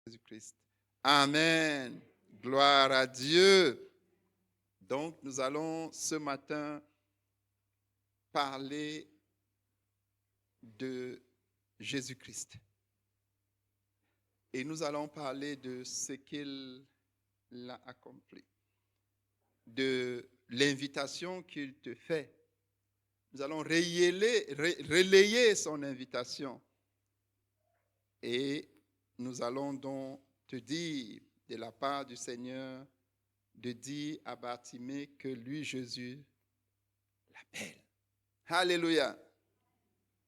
Jésus-Christ. Amen. Gloire à Dieu. Donc, nous allons ce matin parler de Jésus-Christ. Et nous allons parler de ce qu'il a accompli, de l'invitation qu'il te fait. Nous allons relayer son invitation. Et nous allons donc te dire, de la part du Seigneur, de dire à Bartimée que lui, Jésus, l'appelle. Alléluia.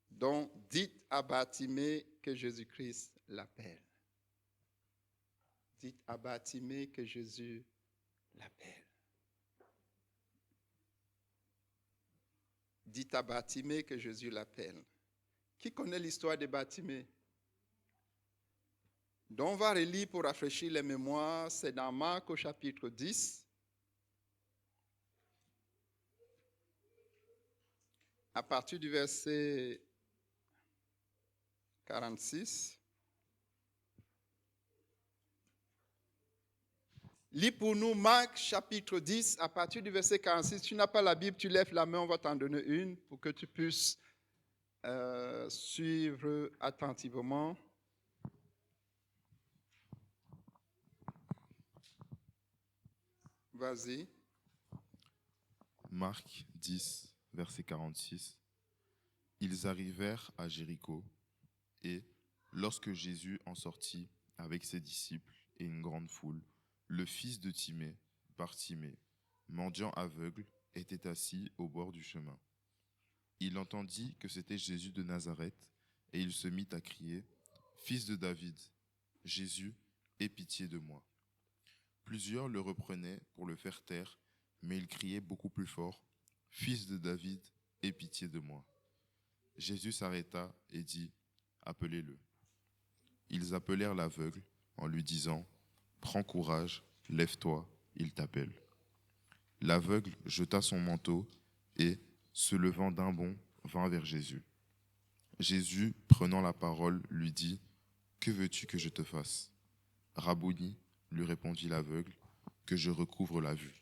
Donc, dites à Bartimée que Jésus-Christ l'appelle. Dites à Bartimée que Jésus l'appelle. Dites à Bartimée que Jésus l'appelle. Qui connaît l'histoire de Bartimée? Donc, on va relire pour rafraîchir les mémoires. C'est dans Marc au chapitre 10. À partir du verset 46. Lis pour nous Marc chapitre 10, à partir du verset 46. Si tu n'as pas la Bible, tu lèves la main, on va t'en donner une pour que tu puisses suivre attentivement. Vas-y. Marc 10, verset 46. Ils arrivèrent à Jéricho, et lorsque Jésus en sortit avec ses disciples et une grande foule, le fils de Timée, Bartimée, mendiant aveugle, était assis au bord du chemin. Il entendit que c'était Jésus de Nazareth, et il se mit à crier, « Fils de David, Jésus, aie pitié de moi. » Plusieurs le reprenaient pour le faire taire, mais il criait beaucoup plus fort, « Fils de David, aie pitié de moi. » Jésus s'arrêta et dit, « Appelez-le. » Ils appelèrent l'aveugle en lui disant, « Prends courage, lève-toi, il t'appelle. » L'aveugle jeta son manteau et, se levant d'un bond, vint vers Jésus. Jésus, prenant la parole, lui dit, « Que veux-tu que je te fasse ? » « Rabouni, lui répondit l'aveugle, « que je recouvre la vue. »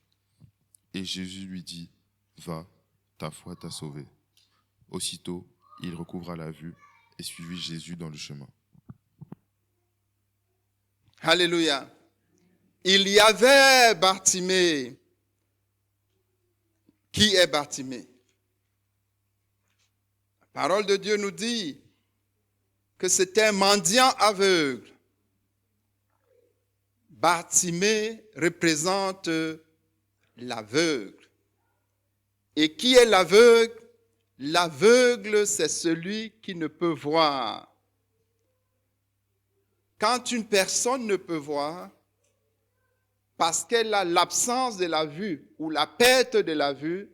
Et Jésus lui dit, « Va, ta foi t'a sauvé. » Aussitôt, il recouvra la vue et suivit Jésus dans le chemin. Alléluia. Il y avait Bartimée. Qui est Bartimée? La parole de Dieu nous dit que c'était un mendiant aveugle. Bartimée représente l'aveugle. Et qui est l'aveugle? L'aveugle, c'est celui qui ne peut voir. Quand une personne ne peut voir, parce qu'elle a l'absence de la vue ou la perte de la vue,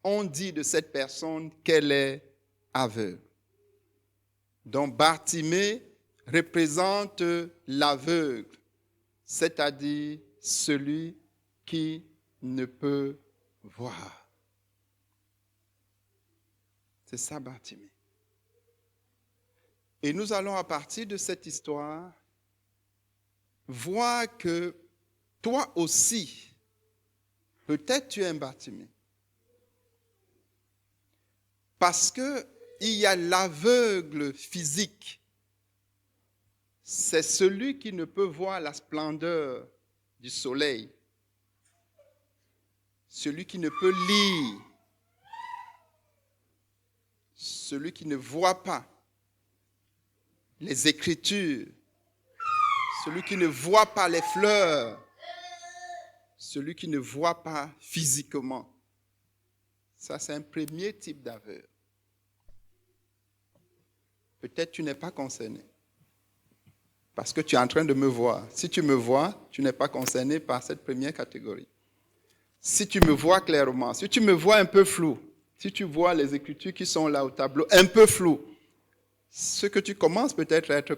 on dit de cette personne qu'elle est aveugle. Donc Bartimée représente l'aveugle, c'est-à-dire celui qui ne peut voir. C'est ça Bartimée. Et nous allons à partir de cette histoire voir que toi aussi, peut-être tu es un Bartimée. Parce qu'il y a l'aveugle physique. C'est celui qui ne peut voir la splendeur du soleil. Celui qui ne peut lire. Celui qui ne voit pas les Écritures. Celui qui ne voit pas les fleurs. Celui qui ne voit pas physiquement. Ça, c'est un premier type d'aveugle. Peut-être tu n'es pas concerné. Parce que tu es en train de me voir. Si tu me vois, tu n'es pas concerné par cette première catégorie. Si tu me vois clairement, si tu me vois un peu flou, si tu vois les Écritures qui sont là au tableau un peu flou, ce que tu commences peut-être à être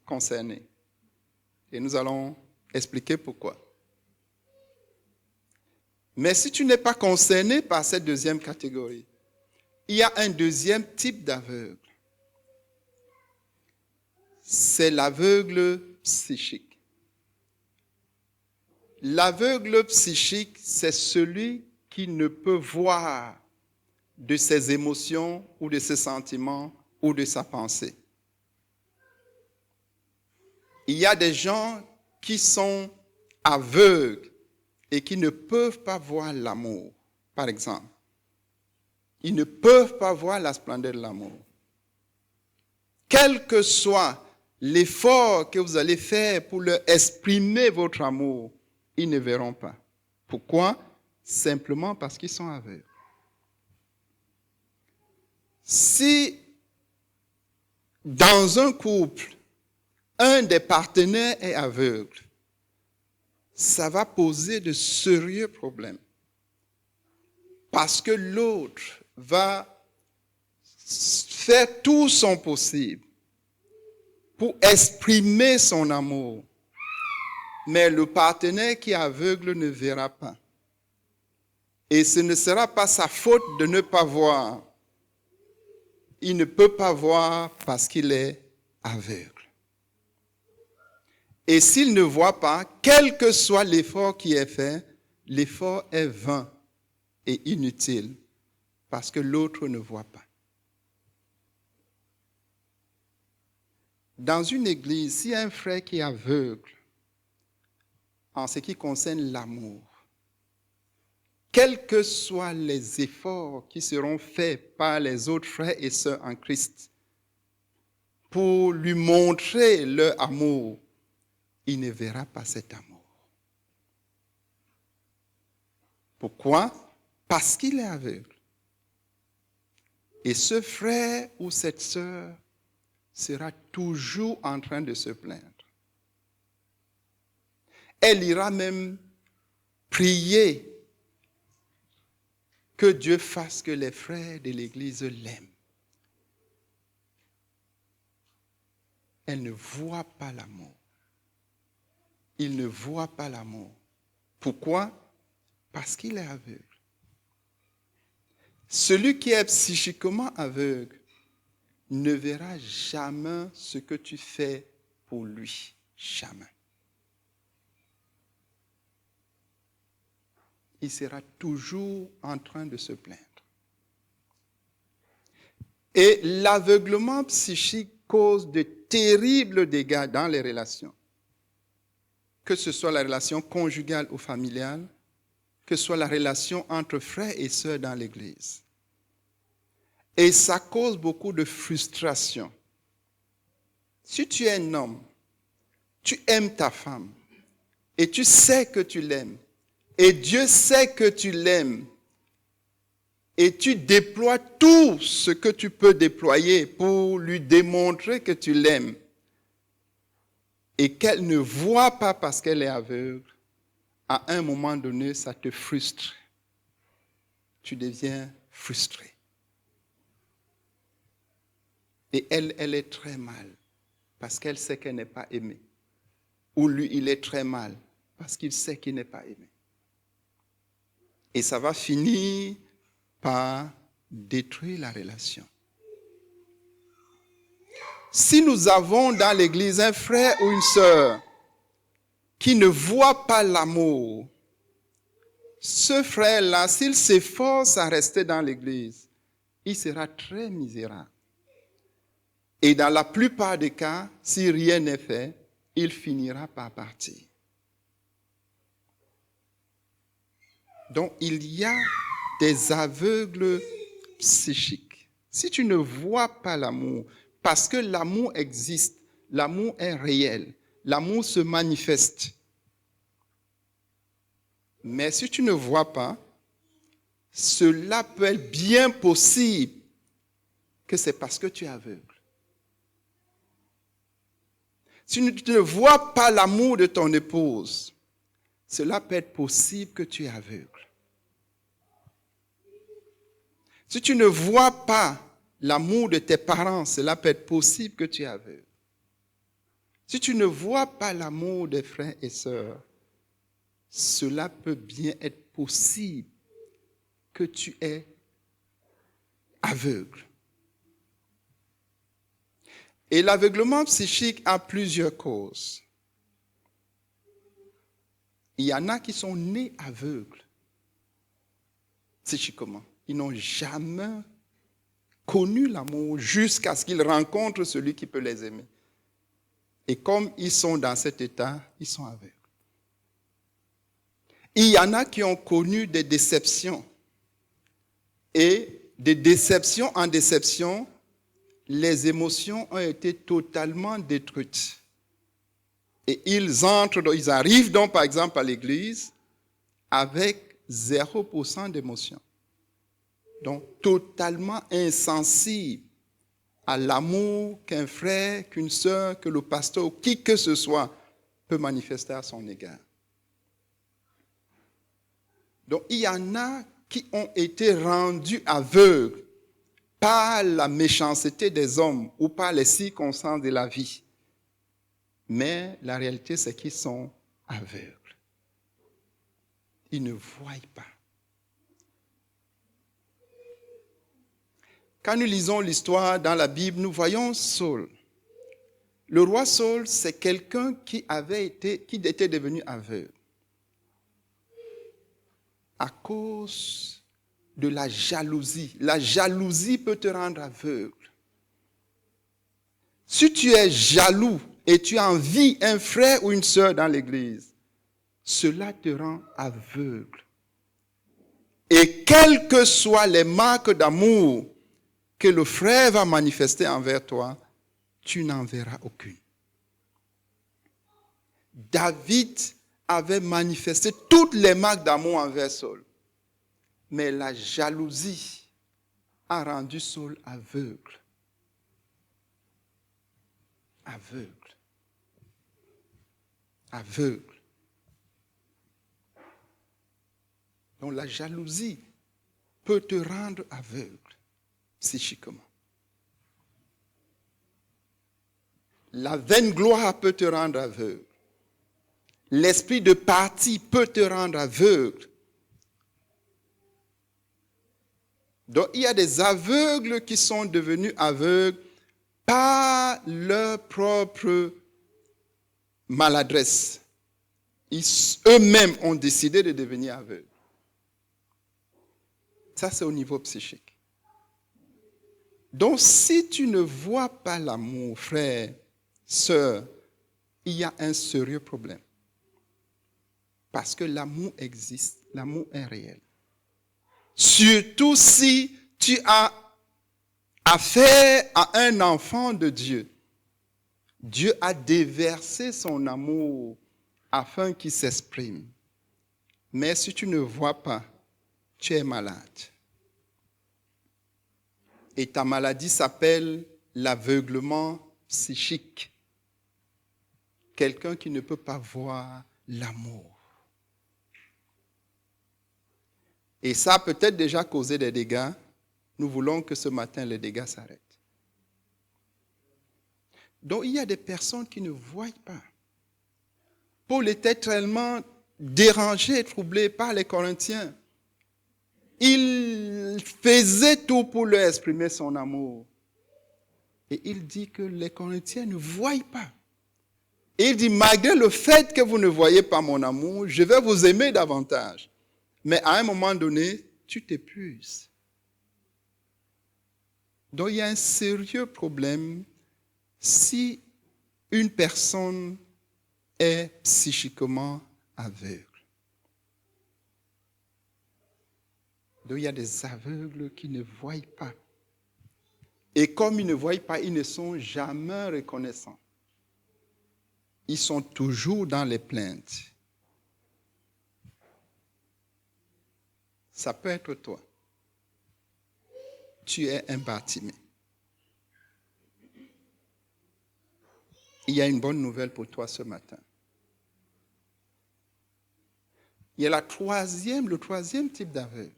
concerné. Et nous allons expliquer pourquoi. Mais si tu n'es pas concerné par cette deuxième catégorie, il y a un deuxième type d'aveugle. C'est l'aveugle psychique. L'aveugle psychique, c'est celui qui ne peut voir de ses émotions ou de ses sentiments ou de sa pensée. Il y a des gens qui sont aveugles et qui ne peuvent pas voir l'amour, par exemple. Ils ne peuvent pas voir la splendeur de l'amour. Quel que soit l'effort que vous allez faire pour leur exprimer votre amour, ils ne verront pas. Pourquoi? Simplement parce qu'ils sont aveugles. Si dans un couple, un des partenaires est aveugle, ça va poser de sérieux problèmes. Parce que l'autre va faire tout son possible pour exprimer son amour. Mais le partenaire qui est aveugle ne verra pas. Et ce ne sera pas sa faute de ne pas voir. Il ne peut pas voir parce qu'il est aveugle. Et s'il ne voit pas, quel que soit l'effort qui est fait, l'effort est vain et inutile parce que l'autre ne voit pas. Dans une église, s'il y a un frère qui est aveugle en ce qui concerne l'amour, quels que soient les efforts qui seront faits par les autres frères et sœurs en Christ pour lui montrer leur amour, il ne verra pas cet amour. Pourquoi? Parce qu'il est aveugle. Et ce frère ou cette sœur sera toujours en train de se plaindre. Elle ira même prier que Dieu fasse que les frères de l'Église l'aiment. Elle ne voit pas l'amour. Il ne voit pas l'amour. Pourquoi? Parce qu'il est aveugle. Celui qui est psychiquement aveugle ne verra jamais ce que tu fais pour lui. Jamais. Il sera toujours en train de se plaindre. Et l'aveuglement psychique cause de terribles dégâts dans les relations. Que ce soit la relation conjugale ou familiale, que ce soit la relation entre frères et sœurs dans l'Église. Et ça cause beaucoup de frustration. Si tu es un homme, tu aimes ta femme, et tu sais que tu l'aimes, et Dieu sait que tu l'aimes, et tu déploies tout ce que tu peux déployer pour lui démontrer que tu l'aimes, et qu'elle ne voit pas parce qu'elle est aveugle, à un moment donné, ça te frustre. Tu deviens frustré. Et elle est très mal parce qu'elle sait qu'elle n'est pas aimée. Ou lui, il est très mal parce qu'il sait qu'il n'est pas aimé. Et ça va finir par détruire la relation. Si nous avons dans l'Église un frère ou une sœur qui ne voit pas l'amour, ce frère-là, s'il s'efforce à rester dans l'Église, il sera très misérable. Et dans la plupart des cas, si rien n'est fait, il finira par partir. Donc, il y a des aveugles psychiques. Si tu ne vois pas l'amour, parce que l'amour existe, l'amour est réel, l'amour se manifeste. Mais si tu ne vois pas, cela peut être bien possible que c'est parce que tu es aveugle. Si tu ne vois pas l'amour de ton épouse, cela peut être possible que tu es aveugle. Si tu ne vois pas l'amour de tes parents, cela peut être possible que tu es aveugle. Si tu ne vois pas l'amour des frères et sœurs, cela peut bien être possible que tu es aveugle. Et l'aveuglement psychique a plusieurs causes. Il y en a qui sont nés aveugles, psychiquement. Ils n'ont jamais connu l'amour jusqu'à ce qu'ils rencontrent celui qui peut les aimer. Et comme ils sont dans cet état, ils sont aveugles. Il y en a qui ont connu des déceptions. Et de déception en déception, les émotions ont été totalement détruites. Et ils arrivent donc par exemple à l'église avec 0% d'émotion. Donc totalement insensibles à l'amour qu'un frère, qu'une sœur, que le pasteur ou qui que ce soit peut manifester à son égard. Donc il y en a qui ont été rendus aveugles par la méchanceté des hommes ou par les circonstances de la vie. Mais la réalité, c'est qu'ils sont aveugles. Ils ne voient pas. Quand nous lisons l'histoire dans la Bible, nous voyons Saul. Le roi Saul, c'est quelqu'un qui était devenu aveugle à cause de la jalousie. La jalousie peut te rendre aveugle. Si tu es jaloux et tu envies un frère ou une sœur dans l'église, cela te rend aveugle. Et quelles que soient les marques d'amour que le frère va manifester envers toi, tu n'en verras aucune. David avait manifesté toutes les marques d'amour envers Saul. Mais la jalousie a rendu Saul aveugle. Aveugle. Aveugle. Donc la jalousie peut te rendre aveugle psychiquement. La vaine gloire peut te rendre aveugle. L'esprit de parti peut te rendre aveugle. Donc il y a des aveugles qui sont devenus aveugles par leur propre maladresse. Eux-mêmes ont décidé de devenir aveugles. Ça, c'est au niveau psychique. Donc, si tu ne vois pas l'amour, frère, sœur, il y a un sérieux problème. Parce que l'amour existe, l'amour est réel. Surtout si tu as affaire à un enfant de Dieu. Dieu a déversé son amour afin qu'il s'exprime. Mais si tu ne vois pas, tu es malade. Et ta maladie s'appelle l'aveuglement psychique. Quelqu'un qui ne peut pas voir l'amour. Et ça a peut-être déjà causé des dégâts. Nous voulons que ce matin, les dégâts s'arrêtent. Donc, il y a des personnes qui ne voient pas. Paul était tellement dérangé, troublé par les Corinthiens. Il faisait tout pour leur exprimer son amour. Et il dit que les Corinthiens ne voient pas. Et il dit, malgré le fait que vous ne voyez pas mon amour, je vais vous aimer davantage. Mais à un moment donné, tu t'épuises. Donc il y a un sérieux problème si une personne est psychiquement aveugle. Donc il y a des aveugles qui ne voient pas. Et comme ils ne voient pas, ils ne sont jamais reconnaissants. Ils sont toujours dans les plaintes. Ça peut être toi. Tu es un Bartimée. Il y a une bonne nouvelle pour toi ce matin. Il y a le troisième type d'aveugle.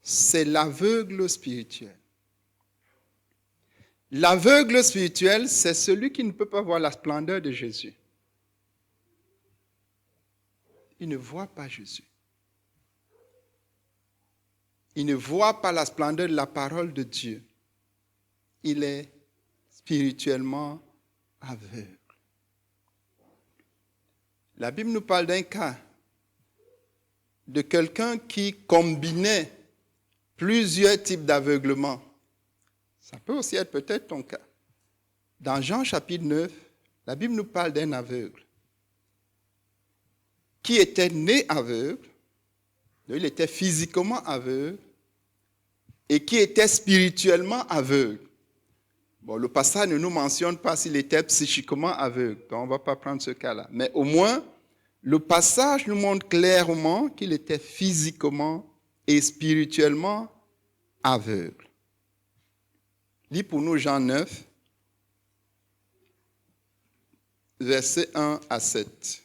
C'est l'aveugle spirituel. L'aveugle spirituel, c'est celui qui ne peut pas voir la splendeur de Jésus. Il ne voit pas Jésus. Il ne voit pas la splendeur de la parole de Dieu. Il est spirituellement aveugle. La Bible nous parle d'un cas de quelqu'un qui combinait plusieurs types d'aveuglement. Ça peut aussi être peut-être ton cas. Dans Jean chapitre 9, la Bible nous parle d'un aveugle qui était né aveugle, il était physiquement aveugle et qui était spirituellement aveugle. Bon, le passage ne nous mentionne pas s'il était psychiquement aveugle, donc on ne va pas prendre ce cas-là. Mais au moins, le passage nous montre clairement qu'il était physiquement et spirituellement aveugle. Lis pour nous Jean 9, versets 1 à 7.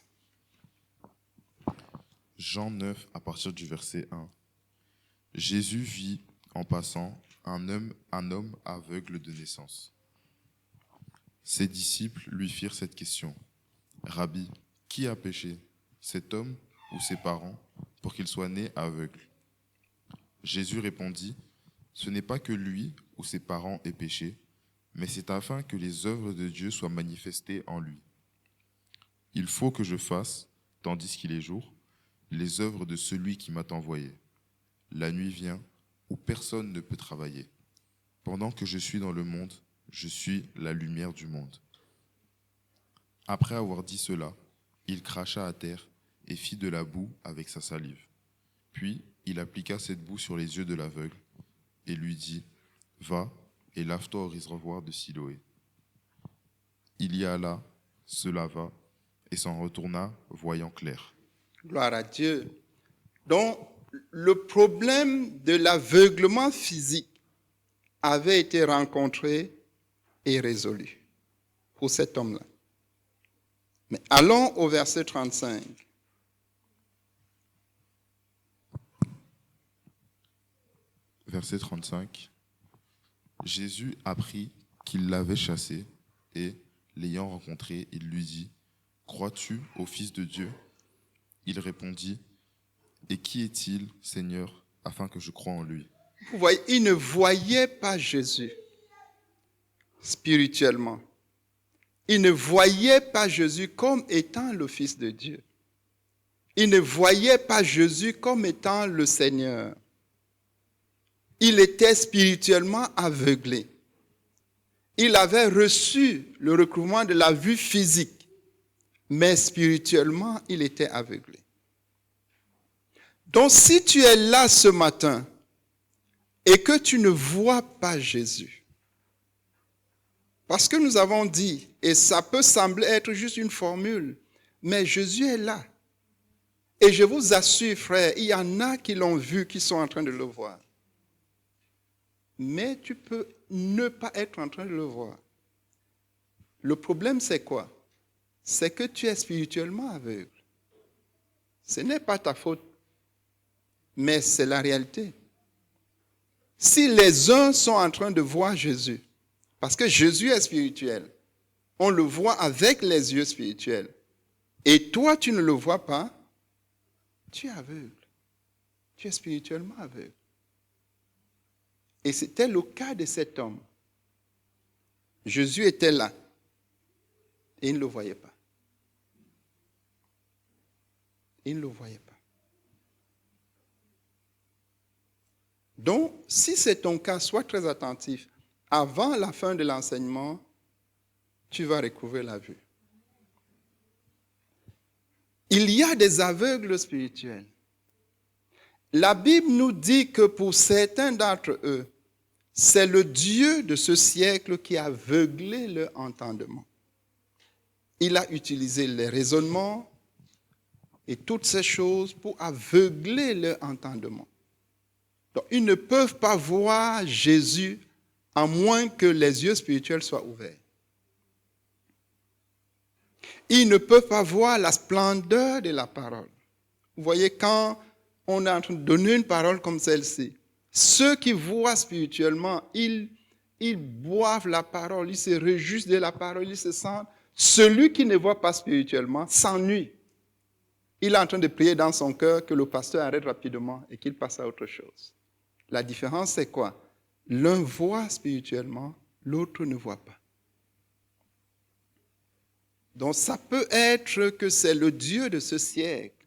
Jean 9, à partir du verset 1. Jésus vit, en passant, un homme aveugle de naissance. Ses disciples lui firent cette question. « Rabbi, qui a péché, cet homme ou ses parents, pour qu'il soit né aveugle ?» Jésus répondit, « Ce n'est pas que lui ou ses parents aient péché, mais c'est afin que les œuvres de Dieu soient manifestées en lui. Il faut que je fasse, tandis qu'il est jour, les œuvres de celui qui m'a envoyé. La nuit vient où personne ne peut travailler. Pendant que je suis dans le monde, je suis la lumière du monde. » Après avoir dit cela, il cracha à terre et fit de la boue avec sa salive. Puis il appliqua cette boue sur les yeux de l'aveugle et lui dit, « Va et lave-toi au réservoir de Siloé. » Il y alla, se lava et s'en retourna, voyant clair. Gloire à Dieu. Donc, le problème de l'aveuglement physique avait été rencontré et résolu pour cet homme-là. Mais allons au verset 35. Verset 35. Jésus apprit qu'il l'avait chassé et, l'ayant rencontré, il lui dit, « Crois-tu au Fils de Dieu ?» Il répondit, « Et qui est-il, Seigneur, afin que je croie en lui ?» Vous voyez, il ne voyait pas Jésus spirituellement. Il ne voyait pas Jésus comme étant le Fils de Dieu. Il ne voyait pas Jésus comme étant le Seigneur. Il était spirituellement aveuglé. Il avait reçu le recouvrement de la vue physique, mais spirituellement, il était aveuglé. Donc, si tu es là ce matin et que tu ne vois pas Jésus, parce que nous avons dit, et ça peut sembler être juste une formule, mais Jésus est là. Et je vous assure, frère, il y en a qui l'ont vu, qui sont en train de le voir. Mais tu peux ne pas être en train de le voir. Le problème, c'est quoi? C'est que tu es spirituellement aveugle. Ce n'est pas ta faute, mais c'est la réalité. Si les uns sont en train de voir Jésus, parce que Jésus est spirituel, on le voit avec les yeux spirituels, et toi tu ne le vois pas, tu es aveugle. Tu es spirituellement aveugle. Et c'était le cas de cet homme. Jésus était là, et il ne le voyait pas. Il ne le voyait pas. Donc, si c'est ton cas, sois très attentif. Avant la fin de l'enseignement, tu vas recouvrer la vue. Il y a des aveugles spirituels. La Bible nous dit que pour certains d'entre eux, c'est le Dieu de ce siècle qui a aveuglé leur entendement. Il a utilisé les raisonnements et toutes ces choses pour aveugler leur entendement. Donc, ils ne peuvent pas voir Jésus à moins que les yeux spirituels soient ouverts. Ils ne peuvent pas voir la splendeur de la parole. Vous voyez, quand on est en train de donner une parole comme celle-ci, ceux qui voient spirituellement, ils boivent la parole, ils se réjouissent de la parole, ils se sentent. Celui qui ne voit pas spirituellement s'ennuie. Il est en train de prier dans son cœur que le pasteur arrête rapidement et qu'il passe à autre chose. La différence, c'est quoi? L'un voit spirituellement, l'autre ne voit pas. Donc ça peut être que c'est le Dieu de ce siècle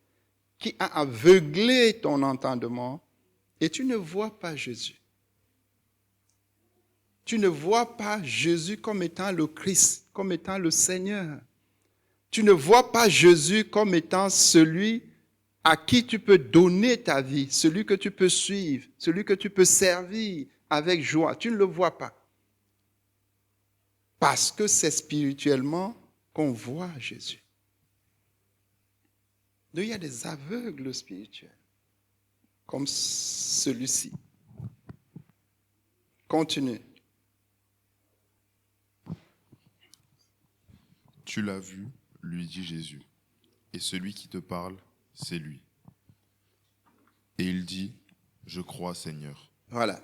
qui a aveuglé ton entendement et tu ne vois pas Jésus. Tu ne vois pas Jésus comme étant le Christ, comme étant le Seigneur. Tu ne vois pas Jésus comme étant celui à qui tu peux donner ta vie, celui que tu peux suivre, celui que tu peux servir avec joie. Tu ne le vois pas. Parce que c'est spirituellement qu'on voit Jésus. Donc il y a des aveugles spirituels, comme celui-ci. Continue. Tu l'as vu, lui dit Jésus, et celui qui te parle, c'est lui. Et il dit, je crois, Seigneur. Voilà.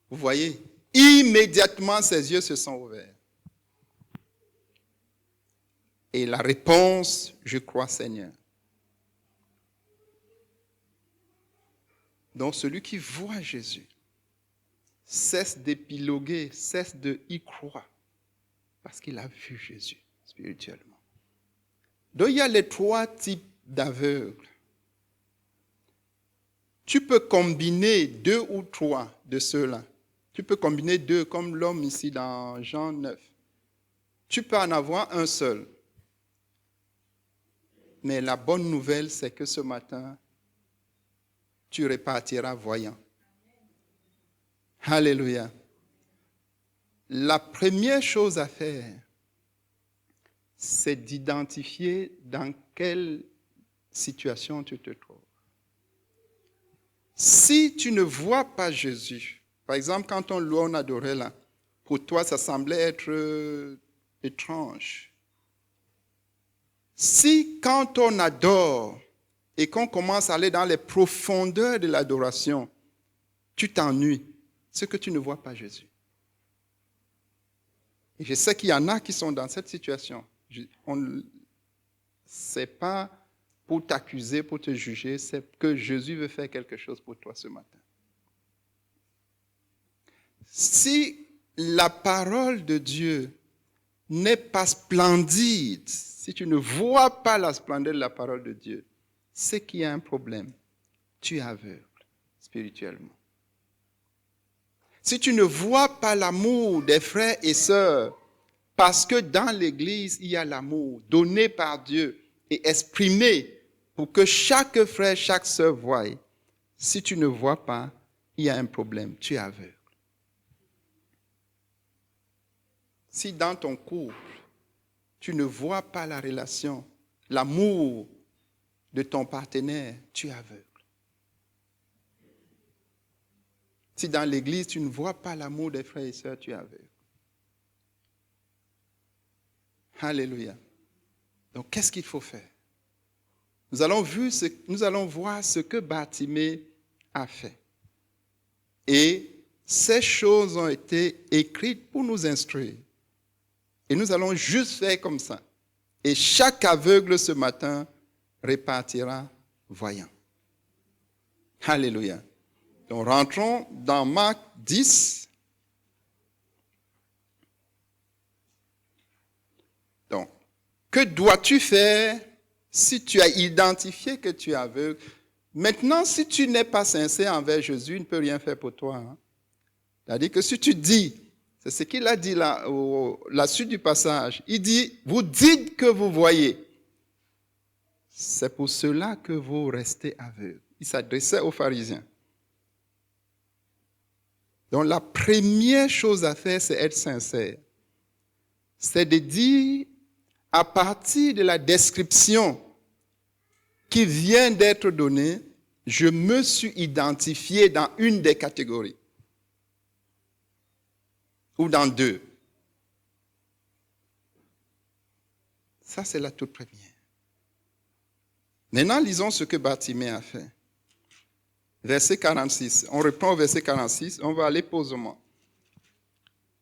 Vous voyez, immédiatement ses yeux se sont ouverts. Et la réponse, je crois, Seigneur. Donc celui qui voit Jésus cesse d'épiloguer, cesse de y croire, parce qu'il a vu Jésus spirituellement. Donc il y a les trois types d'aveugles. Tu peux combiner 2 ou 3 de ceux-là. Tu peux combiner 2 comme l'homme ici dans Jean 9. Tu peux en avoir un seul. Mais la bonne nouvelle, c'est que ce matin, tu repartiras voyant. Alléluia. La première chose à faire, c'est d'identifier dans quelle situation tu te trouves. Si tu ne vois pas Jésus, par exemple, quand on louait, on adorait là, pour toi, ça semblait être étrange. Si quand on adore et qu'on commence à aller dans les profondeurs de l'adoration, tu t'ennuies, c'est que tu ne vois pas Jésus. Et je sais qu'il y en a qui sont dans cette situation. Ce n'est pas pour t'accuser, pour te juger, c'est que Jésus veut faire quelque chose pour toi ce matin. Si la parole de Dieu n'est pas splendide, si tu ne vois pas la splendeur de la parole de Dieu, c'est qu'il y a un problème. Tu es aveugle spirituellement. Si tu ne vois pas l'amour des frères et sœurs, parce que dans l'Église, il y a l'amour donné par Dieu et exprimé pour que chaque frère, chaque sœur voie. Si tu ne vois pas, il y a un problème. Tu es aveugle. Si dans ton couple, tu ne vois pas la relation, l'amour de ton partenaire, tu es aveugle. Si dans l'église, tu ne vois pas l'amour des frères et sœurs, tu es aveugle. Alléluia. Donc, qu'est-ce qu'il faut faire? Nous allons voir ce que Bartimée a fait. Et ces choses ont été écrites pour nous instruire. Et nous allons juste faire comme ça. Et chaque aveugle ce matin repartira voyant. Alléluia. Donc rentrons dans Marc 10. Donc, que dois-tu faire si tu as identifié que tu es aveugle? Maintenant, si tu n'es pas sincère envers Jésus, il ne peut rien faire pour toi. Hein? C'est-à-dire que si tu dis, c'est ce qu'il a dit là, la suite du passage, il dit, vous dites que vous voyez. C'est pour cela que vous restez aveugles. Il s'adressait aux pharisiens. Donc la première chose à faire, c'est être sincère. C'est de dire, à partir de la description qui vient d'être donnée, je me suis identifié dans une des catégories. Ou dans 2. Ça, c'est la toute première. Maintenant, lisons ce que Bartimée a fait. Verset 46. On reprend au verset 46. On va aller posément.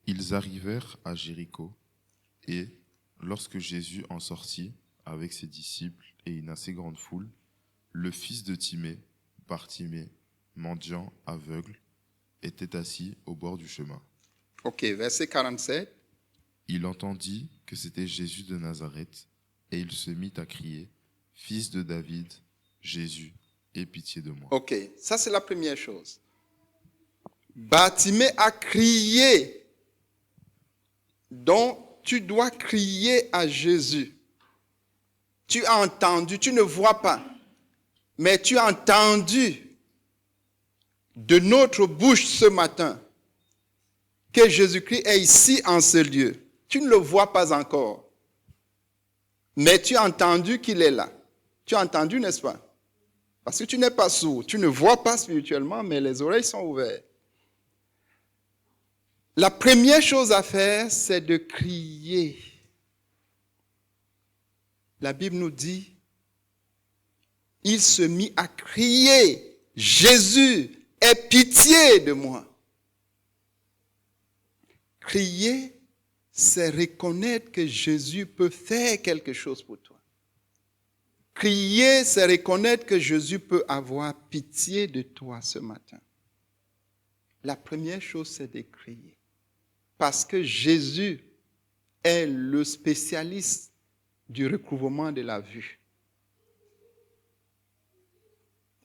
Ils arrivèrent à Jéricho, et lorsque Jésus en sortit avec ses disciples et une assez grande foule, le fils de Timée, Bartimée, mendiant aveugle, était assis au bord du chemin. Ok, verset 47. Il entendit que c'était Jésus de Nazareth, et il se mit à crier, « Fils de David, Jésus, aie pitié de moi. » Ok, ça c'est la première chose. Bartimée a crié. Donc, tu dois crier à Jésus. Tu as entendu, tu ne vois pas, mais tu as entendu de notre bouche ce matin que Jésus-Christ est ici en ce lieu. Tu ne le vois pas encore, mais tu as entendu qu'il est là. Tu as entendu, n'est-ce pas? Parce que tu n'es pas sourd, tu ne vois pas spirituellement, mais les oreilles sont ouvertes. La première chose à faire, c'est de crier. La Bible nous dit, il se mit à crier, « Jésus, aie pitié de moi !» Crier, c'est reconnaître que Jésus peut faire quelque chose pour toi. Crier, c'est reconnaître que Jésus peut avoir pitié de toi ce matin. La première chose, c'est de crier. Parce que Jésus est le spécialiste du recouvrement de la vue.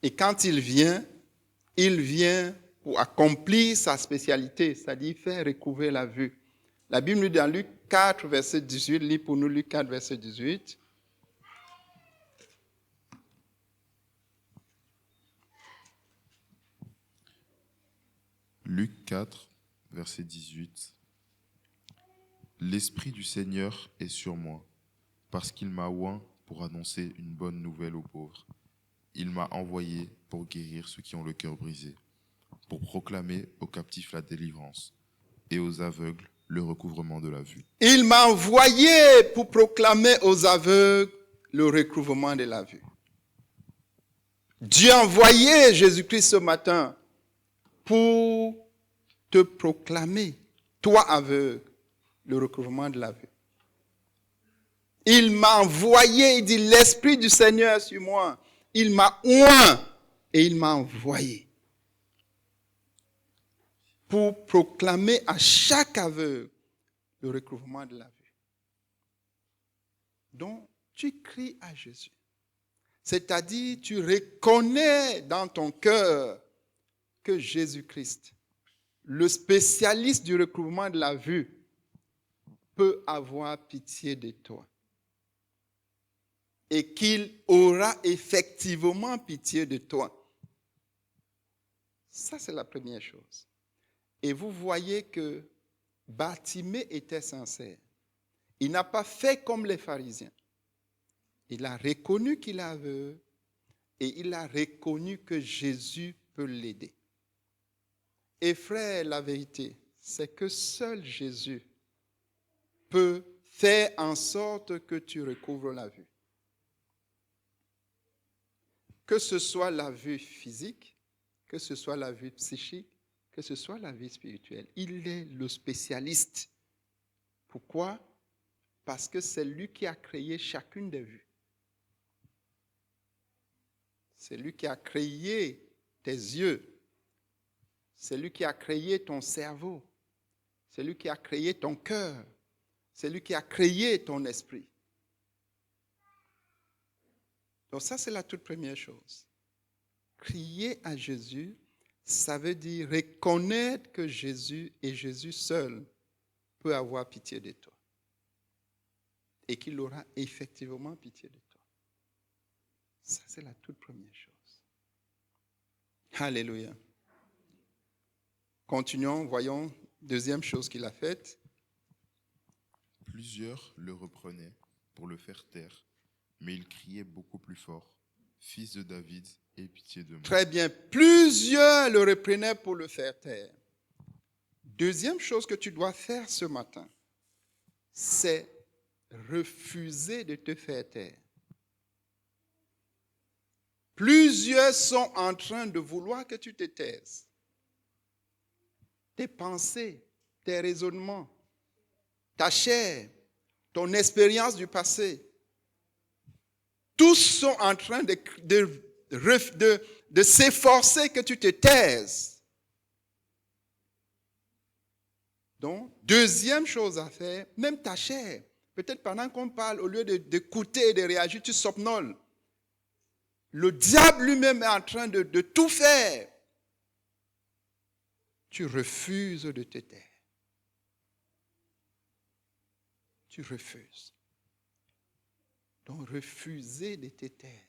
Et quand il vient pour accomplir sa spécialité, c'est-à-dire faire recouvrer la vue. La Bible nous dit dans Luc 4, verset 18, lis pour nous Luc 4, verset 18. Luc 4, verset 18. L'Esprit du Seigneur est sur moi, parce qu'il m'a oint pour annoncer une bonne nouvelle aux pauvres. Il m'a envoyé pour guérir ceux qui ont le cœur brisé, pour proclamer aux captifs la délivrance et aux aveugles le recouvrement de la vue. Il m'a envoyé pour proclamer aux aveugles le recouvrement de la vue. Dieu a envoyé Jésus-Christ ce matin pour te proclamer, toi aveugle, le recouvrement de la vue. Il m'a envoyé, il dit, l'Esprit du Seigneur est sur moi. Il m'a oint et il m'a envoyé pour proclamer à chaque aveugle le recouvrement de la vue. Donc, tu cries à Jésus. C'est-à-dire, tu reconnais dans ton cœur que Jésus-Christ, le spécialiste du recouvrement de la vue, peut avoir pitié de toi. Et qu'il aura effectivement pitié de toi. Ça, c'est la première chose. Et vous voyez que Bartimée était sincère. Il n'a pas fait comme les pharisiens. Il a reconnu qu'il est aveugle et il a reconnu que Jésus peut l'aider. Et frère, la vérité, c'est que seul Jésus peut faire en sorte que tu recouvres la vue. Que ce soit la vue physique, que ce soit la vue psychique, que ce soit la vie spirituelle. Il est le spécialiste. Pourquoi? Parce que c'est lui qui a créé chacune des vues. C'est lui qui a créé tes yeux. C'est lui qui a créé ton cerveau. C'est lui qui a créé ton cœur. C'est lui qui a créé ton esprit. Donc ça, c'est la toute première chose. Crier à Jésus, ça veut dire reconnaître que Jésus et Jésus seul peut avoir pitié de toi. Et qu'il aura effectivement pitié de toi. Ça, c'est la toute première chose. Alléluia. Continuons, voyons, deuxième chose qu'il a faite. Plusieurs le reprenaient pour le faire taire, mais il criait beaucoup plus fort, « Fils de David, aie pitié de moi. » Très bien. Plusieurs le reprenaient pour le faire taire. Deuxième chose que tu dois faire ce matin, c'est refuser de te faire taire. Plusieurs sont en train de vouloir que tu te taises. Tes pensées, tes raisonnements, ta chair, ton expérience du passé, tous sont en train de s'efforcer que tu te taises. Donc, deuxième chose à faire, même ta chair. Peut-être pendant qu'on parle, au lieu d'écouter et de réagir, tu somnoles. Le diable lui-même est en train de tout faire. Tu refuses de te taire. Tu refuses. Donc, refuser de te taire.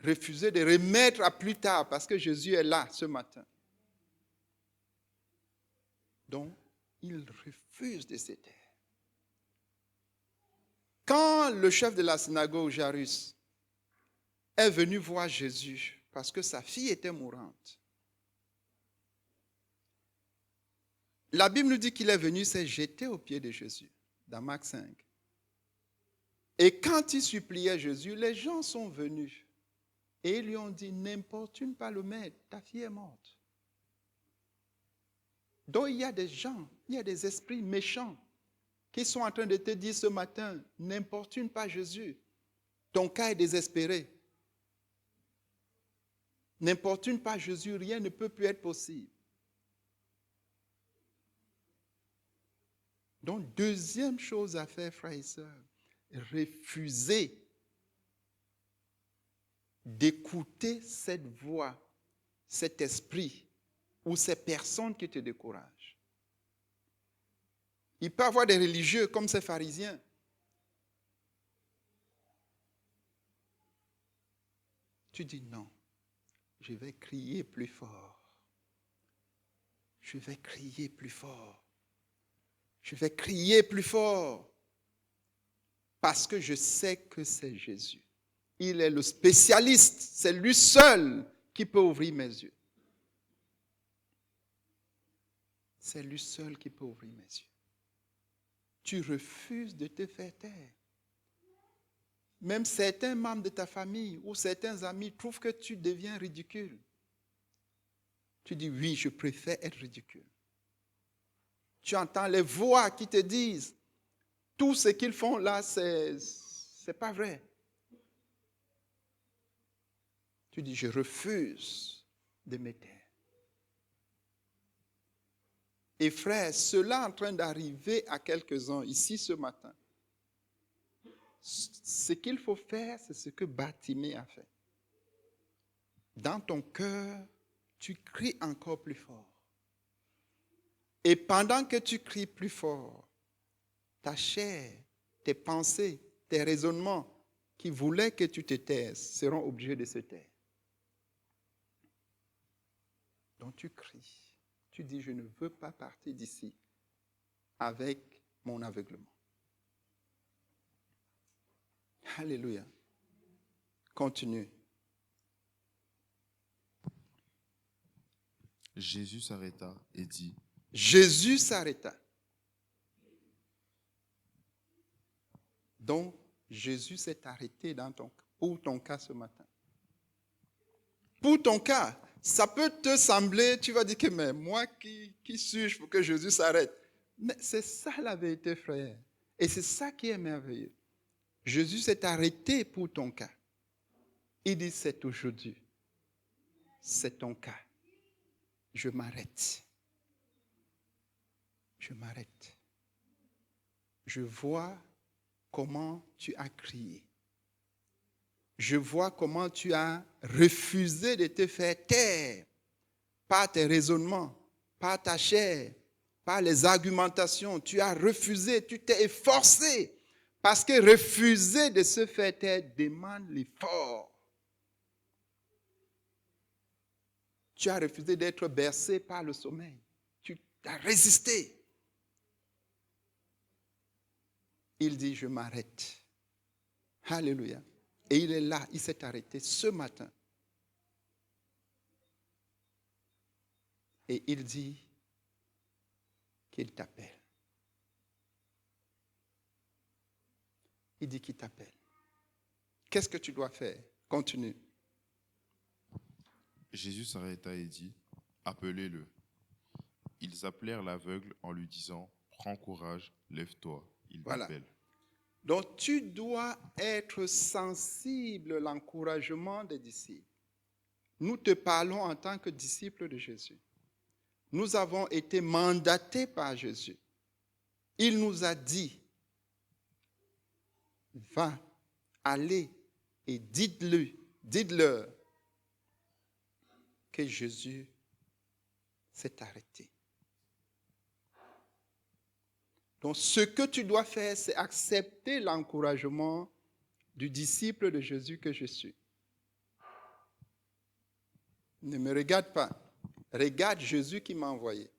Refuser de remettre à plus tard parce que Jésus est là ce matin. Donc, il refuse de se taire. Quand le chef de la synagogue, Jairus, est venu voir Jésus parce que sa fille était mourante, la Bible nous dit qu'il est venu s'est jeté aux pieds de Jésus, dans Marc 5. Et quand il suppliait Jésus, les gens sont venus et ils lui ont dit, n'importune pas le maître, ta fille est morte. Donc il y a des gens, il y a des esprits méchants qui sont en train de te dire ce matin, n'importune pas Jésus, ton cas est désespéré. N'importune pas Jésus, rien ne peut plus être possible. Donc, deuxième chose à faire, frères et sœurs, refuser d'écouter cette voix, cet esprit ou ces personnes qui te découragent. Il peut y avoir des religieux comme ces pharisiens. Tu dis non, je vais crier plus fort. Je vais crier plus fort. Je vais crier plus fort. Parce que je sais que c'est Jésus. Il est le spécialiste. C'est lui seul qui peut ouvrir mes yeux. C'est lui seul qui peut ouvrir mes yeux. Tu refuses de te faire taire. Même certains membres de ta famille ou certains amis trouvent que tu deviens ridicule. Tu dis oui, je préfère être ridicule. Tu entends les voix qui te disent tout ce qu'ils font là, c'est pas vrai. Tu dis je refuse de me taire. Et frère, cela est en train d'arriver à quelques-uns ici ce matin. Ce qu'il faut faire, c'est ce que Bartimée a fait. Dans ton cœur, tu cries encore plus fort. Et pendant que tu cries plus fort, ta chair, tes pensées, tes raisonnements qui voulaient que tu te taises seront obligés de se taire. Donc tu cries. Tu dis, je ne veux pas partir d'ici avec mon aveuglement. Alléluia. Continue. Jésus s'arrêta et dit, Jésus s'arrêta. Donc, Jésus s'est arrêté pour ton cas ce matin. Pour ton cas, ça peut te sembler, tu vas dire que mais moi, qui suis-je pour que Jésus s'arrête? Mais c'est ça la vérité, frère. Et c'est ça qui est merveilleux. Jésus s'est arrêté pour ton cas. Il dit, c'est aujourd'hui. C'est ton cas. Je m'arrête. Je m'arrête. Je vois comment tu as crié. Je vois comment tu as refusé de te faire taire par tes raisonnements, par ta chair, par les argumentations. Tu as refusé, tu t'es efforcé. Parce que refuser de se faire taire demande l'effort. Tu as refusé d'être bercé par le sommeil. Tu as résisté. Il dit, je m'arrête. Alléluia. Et il est là, il s'est arrêté ce matin. Et il dit qu'il t'appelle. Il dit qu'il t'appelle. Qu'est-ce que tu dois faire? Continue. Jésus s'arrêta et dit, appelez-le. Ils appelèrent l'aveugle en lui disant, prends courage, lève-toi, il Voilà. t'appelle. Donc tu dois être sensible à l'encouragement des disciples. Nous te parlons en tant que disciple de Jésus. nous avons été mandatés par Jésus. Il nous a dit, va, allez et dites-leur que Jésus s'est arrêté. Donc, ce que tu dois faire, c'est accepter l'encouragement du disciple de Jésus que je suis. Ne me regarde pas. Regarde Jésus qui m'a envoyé.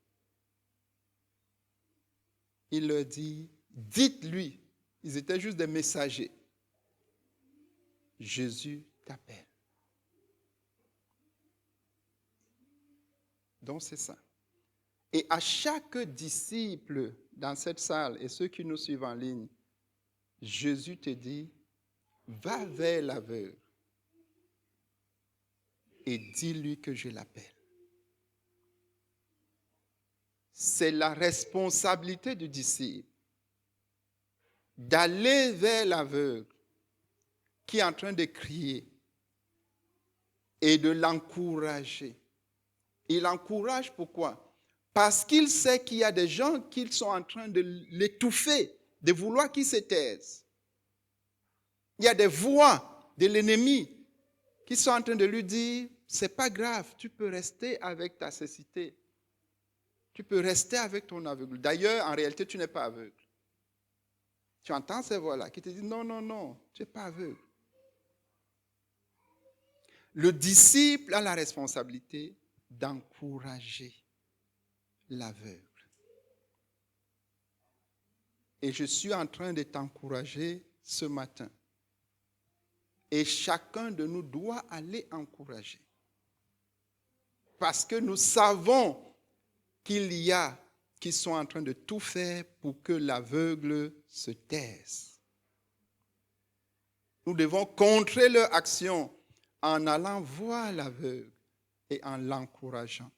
Il leur dit, dites-lui. Ils étaient juste des messagers. Jésus t'appelle. Donc c'est ça. Et à chaque disciple dans cette salle et ceux qui nous suivent en ligne, Jésus te dit, va vers l'aveugle et dis-lui que je l'appelle. C'est la responsabilité du disciple d'aller vers l'aveugle qui est en train de crier et de l'encourager. Il encourage pourquoi? Parce qu'il sait qu'il y a des gens qui sont en train de l'étouffer, de vouloir qu'il se taise. Il y a des voix de l'ennemi qui sont en train de lui dire, c'est pas grave, tu peux rester avec ta cécité. Tu peux rester avec ton aveugle. D'ailleurs, en réalité, tu n'es pas aveugle. Tu entends ces voix-là qui te disent, non, non, non, tu n'es pas aveugle. Le disciple a la responsabilité d'encourager l'aveugle. Et je suis en train de t'encourager ce matin. Et chacun de nous doit aller encourager. Parce que nous savons qu'il y a qui sont en train de tout faire pour que l'aveugle se taise. Nous devons contrer leur action en allant voir l'aveugle et en l'encourageant,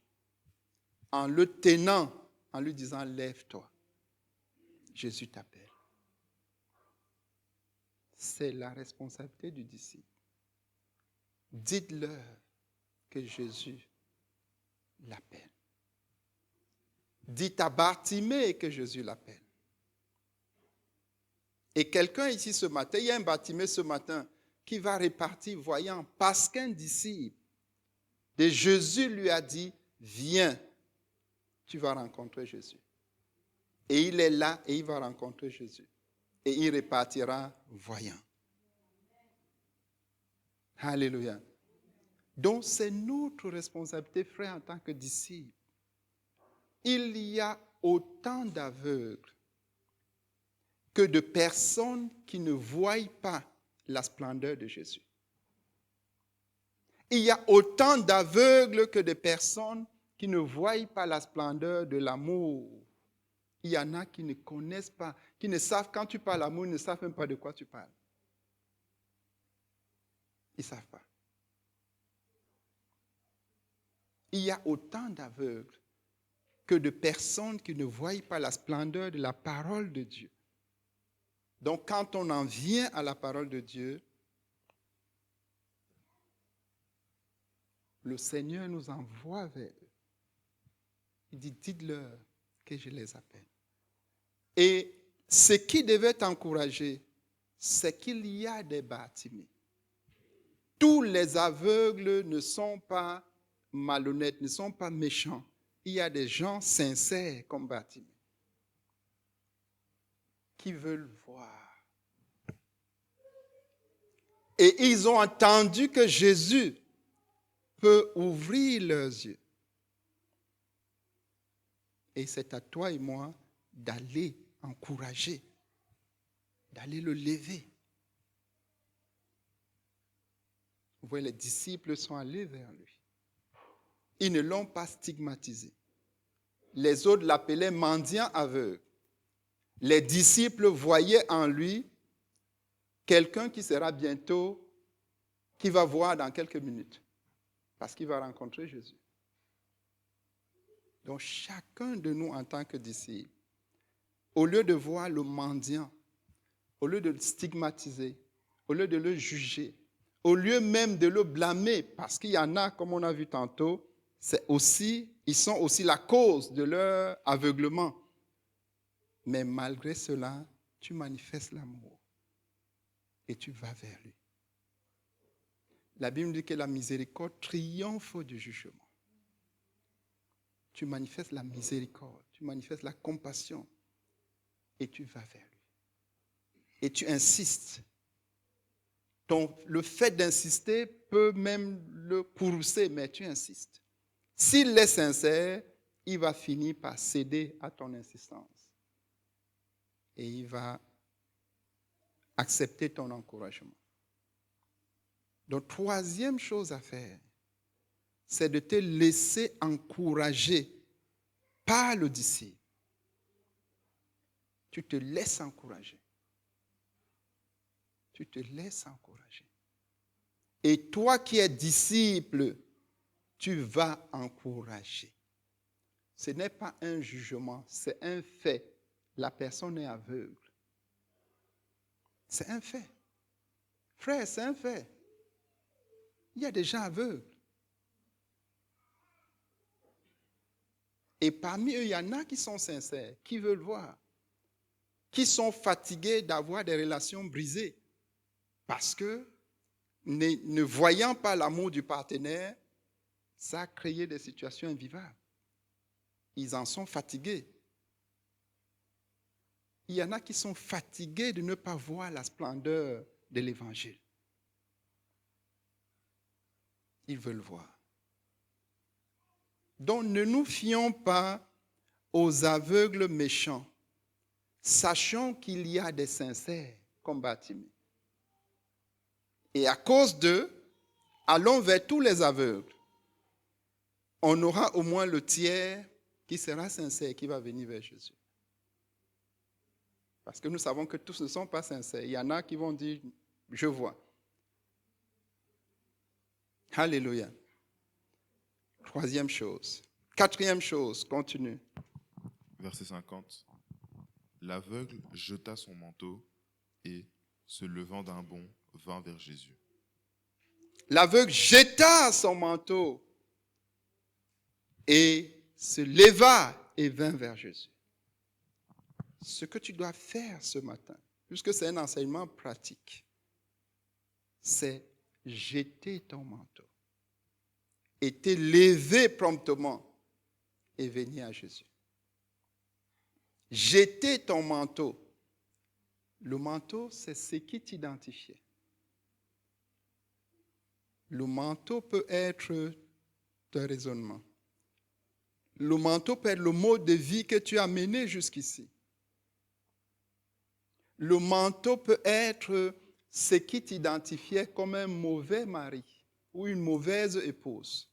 en le tenant, en lui disant, lève-toi, Jésus t'appelle. C'est la responsabilité du disciple. Dites-leur que Jésus l'appelle. Dites à Bartimée que Jésus l'appelle. Et quelqu'un ici ce matin, il y a un Bartimée ce matin qui va repartir voyant parce qu'un disciple de Jésus lui a dit, viens, tu vas rencontrer Jésus. Et il est là et il va rencontrer Jésus. Et il repartira voyant. Alléluia. Donc c'est notre responsabilité, frère, en tant que disciple. Il y a autant d'aveugles que de personnes qui ne voient pas la splendeur de Jésus. Il y a autant d'aveugles que de personnes qui ne voient pas la splendeur de l'amour. Il y en a qui ne connaissent pas, qui ne savent, quand tu parles d'amour, ils ne savent même pas de quoi tu parles. Ils ne savent pas. Il y a autant d'aveugles que de personnes qui ne voient pas la splendeur de la parole de Dieu. Donc, quand on en vient à la parole de Dieu, le Seigneur nous envoie vers eux. Il dit, dites-leur que je les appelle. Et ce qui devait t'encourager, c'est qu'il y a des Bartimée. Tous les aveugles ne sont pas malhonnêtes, ne sont pas méchants. Il y a des gens sincères comme Bartimée qui veulent voir. Et ils ont entendu que Jésus peut ouvrir leurs yeux. Et c'est à toi et moi d'aller encourager, d'aller le lever. Vous voyez, les disciples sont allés vers lui. Ils ne l'ont pas stigmatisé. Les autres l'appelaient mendiant aveugle. Les disciples voyaient en lui quelqu'un qui sera bientôt, qui va voir dans quelques minutes, parce qu'il va rencontrer Jésus. Donc chacun de nous en tant que disciple, au lieu de voir le mendiant, au lieu de le stigmatiser, au lieu de le juger, au lieu même de le blâmer, parce qu'il y en a, comme on a vu tantôt, c'est aussi Ils sont aussi la cause de leur aveuglement. Mais malgré cela, tu manifestes l'amour et tu vas vers lui. La Bible dit que la miséricorde triomphe du jugement. Tu manifestes la miséricorde, tu manifestes la compassion et tu vas vers lui. Et tu insistes. Le fait d'insister peut même le courroucer, mais tu insistes. S'il est sincère, il va finir par céder à ton insistance. Et il va accepter ton encouragement. Donc, troisième chose à faire, c'est de te laisser encourager par le disciple. Tu te laisses encourager. Tu te laisses encourager. Et toi qui es disciple, tu vas encourager. Ce n'est pas un jugement, c'est un fait. La personne est aveugle. C'est un fait. Frère, c'est un fait. Il y a des gens aveugles. Et parmi eux, il y en a qui sont sincères, qui veulent voir, qui sont fatigués d'avoir des relations brisées. Parce que, ne voyant pas l'amour du partenaire, ça a créé des situations invivables. Ils en sont fatigués. Il y en a qui sont fatigués de ne pas voir la splendeur de l'Évangile. Ils veulent voir. Donc ne nous fions pas aux aveugles méchants. Sachons qu'il y a des sincères comme Bartimée. Et à cause d'eux, allons vers tous les aveugles. On aura au moins le tiers qui sera sincère, qui va venir vers Jésus. Parce que nous savons que tous ne sont pas sincères. Il y en a qui vont dire, je vois. Alléluia. Troisième chose. Quatrième chose, continue. Verset 50. L'aveugle jeta son manteau et, se levant d'un bond, vint vers Jésus. L'aveugle jeta son manteau et se leva et vint vers Jésus. Ce que tu dois faire ce matin, puisque c'est un enseignement pratique, c'est jeter ton manteau et te lever promptement et venir à Jésus. Jeter ton manteau. Le manteau, c'est ce qui t'identifiait. Le manteau peut être ton raisonnement. Le manteau peut être le mode de vie que tu as mené jusqu'ici. Le manteau peut être ce qui t'identifiait comme un mauvais mari ou une mauvaise épouse.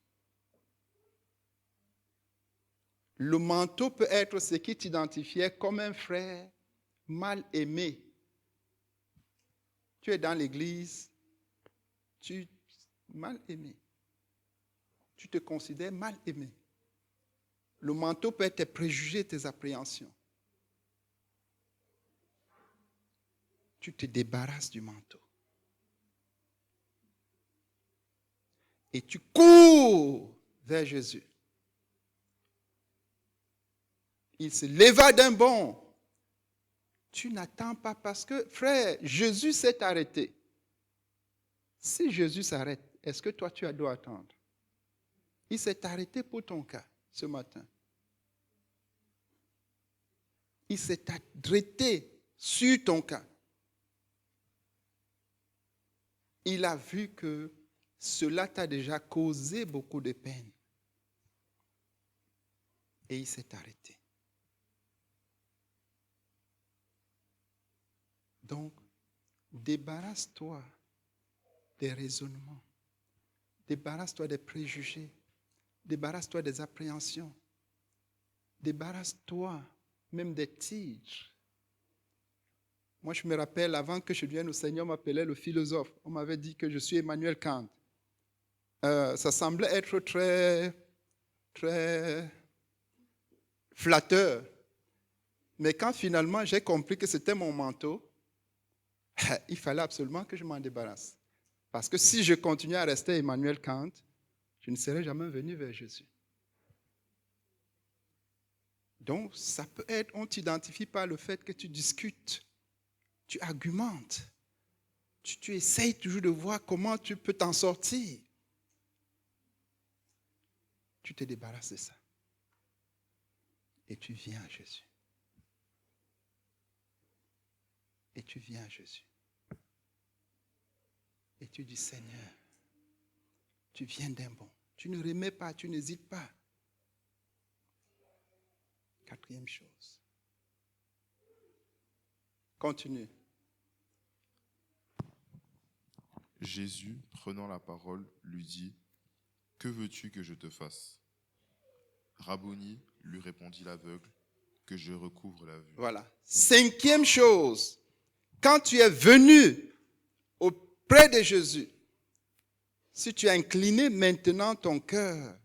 Le manteau peut être ce qui t'identifiait comme un frère mal aimé. Tu es dans l'église, tu es mal aimé. Tu te considères mal aimé. Le manteau peut être tes préjugés, tes appréhensions. Tu te débarrasses du manteau. Et tu cours vers Jésus. Il se leva d'un bond. Tu n'attends pas parce que, frère, Jésus s'est arrêté. Si Jésus s'arrête, est-ce que toi tu dois attendre? Il s'est arrêté pour ton cas ce matin. Il s'est arrêté sur ton cas. Il a vu que cela t'a déjà causé beaucoup de peine. Et il s'est arrêté. Donc, débarrasse-toi des raisonnements. Débarrasse-toi des préjugés. Débarrasse-toi des appréhensions. Débarrasse-toi même des titres. Moi, je me rappelle, avant que je vienne au Seigneur, on m'appelait le philosophe. On m'avait dit que je suis Emmanuel Kant. Ça semblait être très, très flatteur. Mais quand finalement j'ai compris que c'était mon manteau, il fallait absolument que je m'en débarrasse. Parce que si je continuais à rester Emmanuel Kant, je ne serais jamais venu vers Jésus. Donc, ça peut être, on t'identifie par le fait que tu discutes, tu argumentes, tu essayes toujours de voir comment tu peux t'en sortir. Tu te débarrasses de ça. Et tu viens à Jésus. Et tu viens à Jésus. Et tu dis, Seigneur, tu viens d'un bon. Tu ne remets pas, tu n'hésites pas. Quatrième chose. Continue. Jésus, prenant la parole, lui dit, « Que veux-tu que je te fasse ?» Rabboni, lui répondit l'aveugle, « Que je recouvre la vue. » Voilà. Cinquième chose. Quand tu es venu auprès de Jésus, si tu as incliné maintenant ton cœur,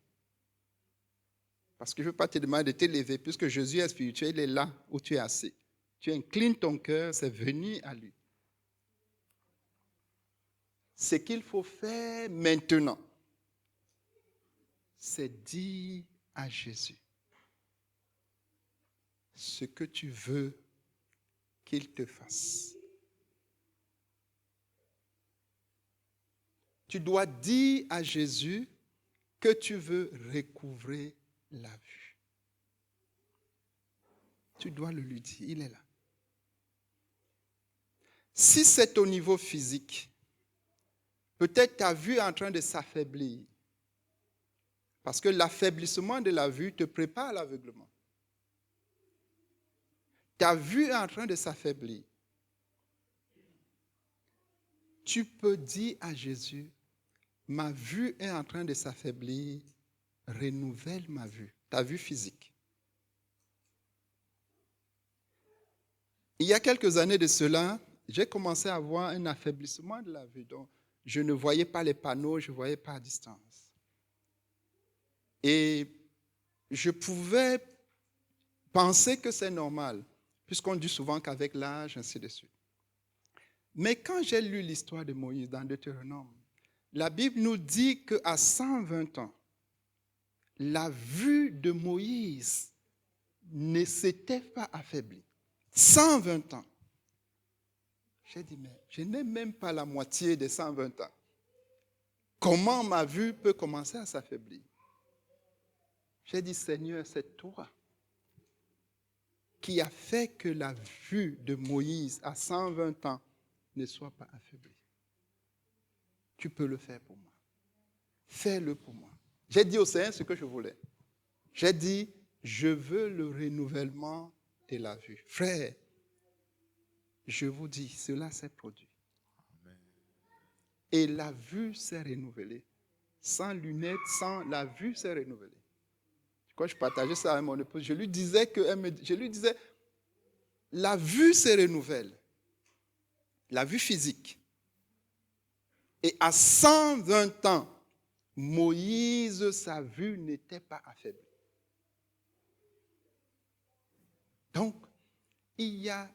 parce que je ne veux pas te demander de t'élever, puisque Jésus est spirituel, il est là où tu es assis. Tu inclines ton cœur, c'est venir à lui. Ce qu'il faut faire maintenant, c'est dire à Jésus ce que tu veux qu'il te fasse. Tu dois dire à Jésus que tu veux recouvrer la vue. Tu dois le lui dire, il est là. Si c'est au niveau physique, peut-être ta vue est en train de s'affaiblir. Parce que l'affaiblissement de la vue te prépare à l'aveuglement. Ta vue est en train de s'affaiblir. Tu peux dire à Jésus, ma vue est en train de s'affaiblir, renouvelle ma vue, ta vue physique. Il y a quelques années de cela, j'ai commencé à avoir un affaiblissement de la vue. Donc, je ne voyais pas les panneaux, je ne voyais pas à distance. Et je pouvais penser que c'est normal, puisqu'on dit souvent qu'avec l'âge, ainsi de suite. Mais quand j'ai lu l'histoire de Moïse dans Deutéronome, la Bible nous dit qu'à 120 ans, la vue de Moïse ne s'était pas affaiblie. 120 ans. J'ai dit, mais je n'ai même pas la moitié des 120 ans. Comment ma vue peut commencer à s'affaiblir? J'ai dit, Seigneur, c'est toi qui as fait que la vue de Moïse à 120 ans ne soit pas affaiblie. Tu peux le faire pour moi. Fais-le pour moi. J'ai dit au Seigneur ce que je voulais. J'ai dit, je veux le renouvellement de la vue. Frère, je vous dis, cela s'est produit. Amen. Et la vue s'est renouvelée. Sans lunettes, sans la vue s'est renouvelée. Quand je partageais ça avec mon épouse, je lui disais, la vue se renouvelle. La vue physique. Et à 120 ans, Moïse, sa vue n'était pas affaiblie. Donc, il y a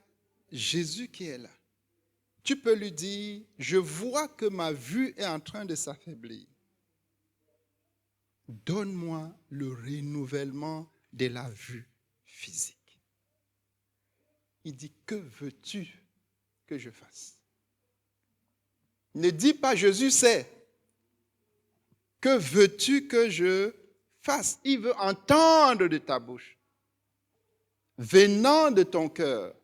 Jésus qui est là. Tu peux lui dire, je vois que ma vue est en train de s'affaiblir. Donne-moi le renouvellement de la vue physique. Il dit, que veux-tu que je fasse? Ne dis pas, Jésus sait. Que veux-tu que je fasse? Il veut entendre de ta bouche, venant de ton cœur.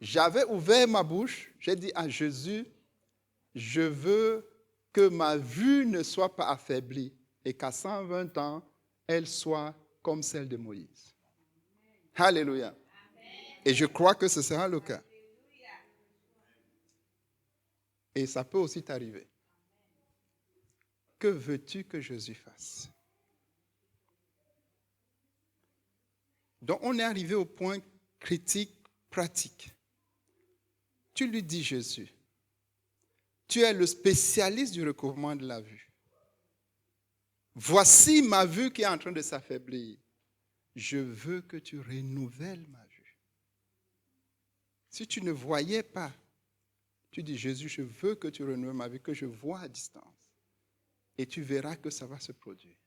J'avais ouvert ma bouche, j'ai dit à Jésus, je veux que ma vue ne soit pas affaiblie et qu'à 120 ans, elle soit comme celle de Moïse. Alléluia. Et je crois que ce sera le cas. Et ça peut aussi t'arriver. Que veux-tu que Jésus fasse? Donc on est arrivé au point critique, pratique. Tu lui dis, Jésus, tu es le spécialiste du recouvrement de la vue. Voici ma vue qui est en train de s'affaiblir. Je veux que tu renouvelles ma vue. Si tu ne voyais pas, tu dis, Jésus, je veux que tu renouvelles ma vue, que je vois à distance. Et tu verras que ça va se produire.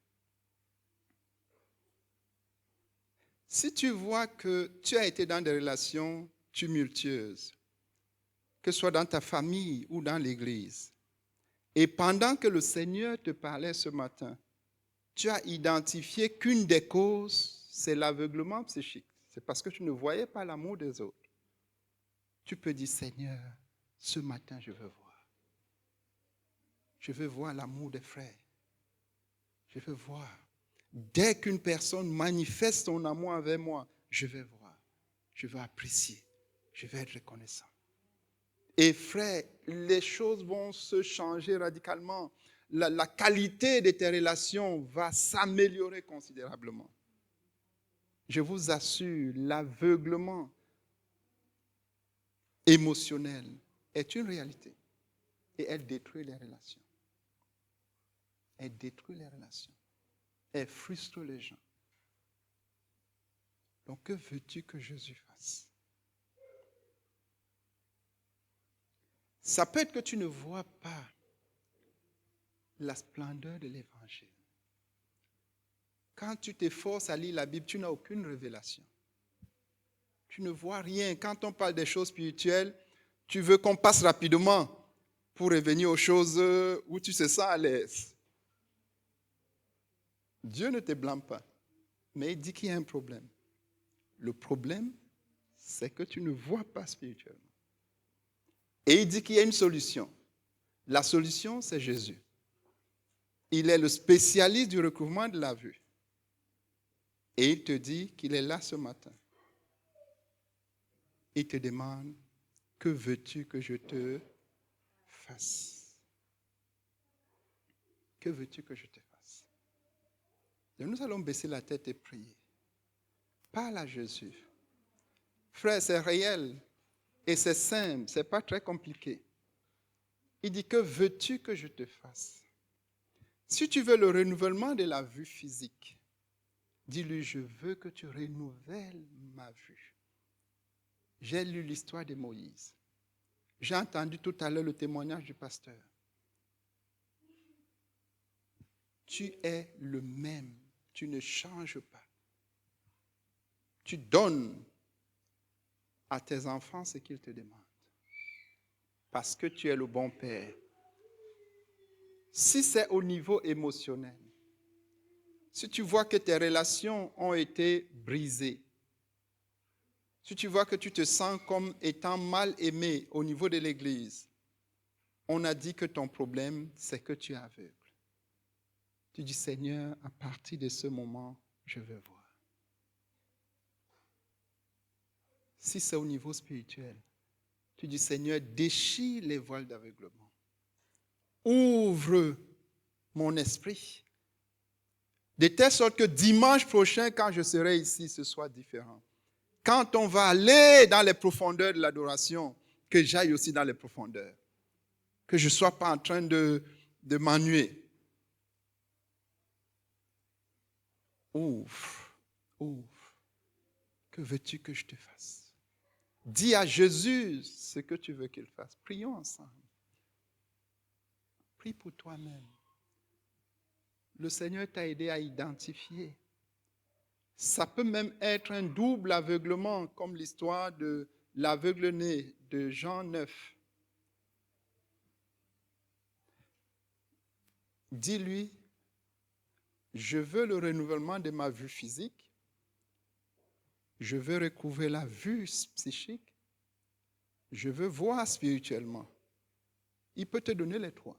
Si tu vois que tu as été dans des relations tumultueuses, que ce soit dans ta famille ou dans l'église, et pendant que le Seigneur te parlait ce matin, tu as identifié qu'une des causes, c'est l'aveuglement psychique. C'est parce que tu ne voyais pas l'amour des autres. Tu peux dire, Seigneur, ce matin, je veux voir. Je veux voir l'amour des frères. Je veux voir. Dès qu'une personne manifeste son amour envers moi, je vais voir. Je veux apprécier. Je vais être reconnaissant. Et frère, les choses vont se changer radicalement. La qualité de tes relations va s'améliorer considérablement. Je vous assure, l'aveuglement émotionnel est une réalité. Et elle détruit les relations. Elle détruit les relations. Elle frustre les gens. Donc, que veux-tu que Jésus fasse? Ça peut être que tu ne vois pas la splendeur de l'Évangile. Quand tu t'efforces à lire la Bible, tu n'as aucune révélation. Tu ne vois rien. Quand on parle des choses spirituelles, tu veux qu'on passe rapidement pour revenir aux choses où tu te sens à l'aise. Dieu ne te blâme pas, mais il dit qu'il y a un problème. Le problème, c'est que tu ne vois pas spirituellement. Et il dit qu'il y a une solution. La solution, c'est Jésus. Il est le spécialiste du recouvrement de la vue. Et il te dit qu'il est là ce matin. Il te demande, que veux-tu que je te fasse? Que veux-tu que je te fasse? Et nous allons baisser la tête et prier. Parle à Jésus. Frère, c'est réel et c'est simple, ce n'est pas très compliqué. Il dit, que veux-tu que je te fasse? Si tu veux le renouvellement de la vue physique, dis-lui, je veux que tu renouvelles ma vue. J'ai lu l'histoire de Moïse. J'ai entendu tout à l'heure le témoignage du pasteur. Tu es le même, tu ne changes pas. Tu donnes à tes enfants ce qu'ils te demandent. Parce que tu es le bon père. Si c'est au niveau émotionnel, si tu vois que tes relations ont été brisées, si tu vois que tu te sens comme étant mal aimé au niveau de l'église, on a dit que ton problème, c'est que tu es aveugle. Tu dis, Seigneur, à partir de ce moment, je veux voir. Si c'est au niveau spirituel, tu dis, Seigneur, déchire les voiles d'aveuglement. Ouvre mon esprit. De telle sorte que dimanche prochain, quand je serai ici, ce soit différent. Quand on va aller dans les profondeurs de l'adoration, que j'aille aussi dans les profondeurs. Que je ne sois pas en train de m'ennuyer. Ouvre, ouvre. Que veux-tu que je te fasse? Dis à Jésus ce que tu veux qu'il fasse. Prions ensemble. Prie pour toi-même. Le Seigneur t'a aidé à identifier. Ça peut même être un double aveuglement, comme l'histoire de l'aveugle-né de Jean 9. Dis-lui, je veux le renouvellement de ma vue physique, je veux recouvrir la vue psychique, je veux voir spirituellement. Il peut te donner les trois.